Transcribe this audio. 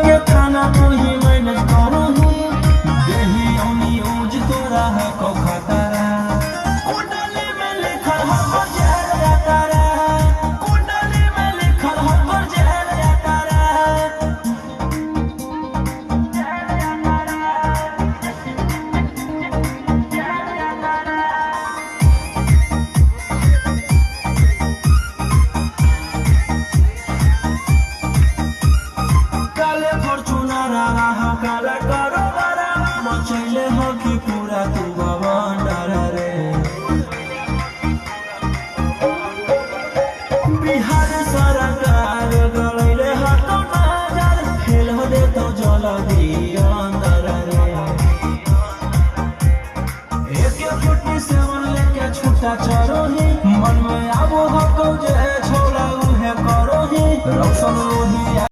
के खाना तो ही मैनेज करूँ यही ओनी यूज तो रहा को खतरा कुंडली में लिखल हो पर जहर जाता रहा कुंडली में लिखल हो पर जहर जाता रहा काले फॉर्च्यूनर रहा काला